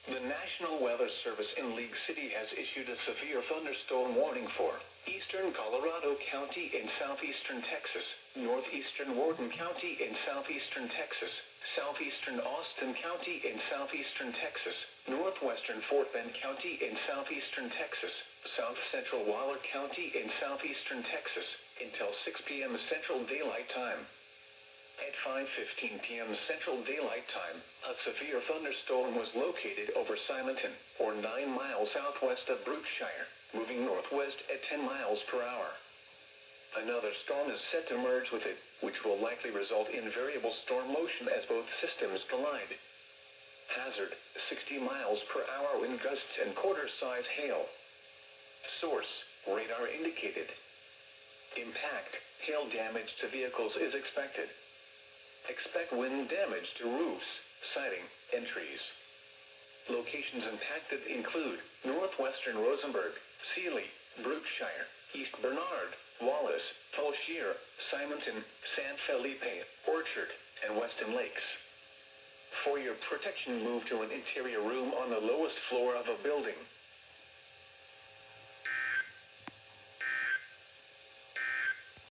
The National Weather Service in League City has issued a severe thunderstorm warning for eastern Colorado County in southeastern Texas, northeastern Wharton County in southeastern Texas, southeastern Austin County in southeastern Texas, northwestern Fort Bend County in southeastern Texas, south central Waller County in southeastern Texas, until 6 p.m. Central Daylight Time. At 5:15 p.m. Central Daylight Time, a severe thunderstorm was located over Simonton, or 9 miles southwest of Brookshire, moving northwest at 10 miles per hour. Another storm is set to merge with it, which will likely result in variable storm motion as both systems collide. Hazard: 60 miles per hour wind gusts and quarter-size hail. Source: radar indicated. Impact: hail damage to vehicles is expected. Expect wind damage to roofs, siding, and trees. Locations impacted include Northwestern Rosenberg, Sealy, Brookshire, East Bernard, Wallace, Brookshire, Simonton, San Felipe, Orchard, and Weston Lakes. For your protection, move to an interior room on the lowest floor of a building.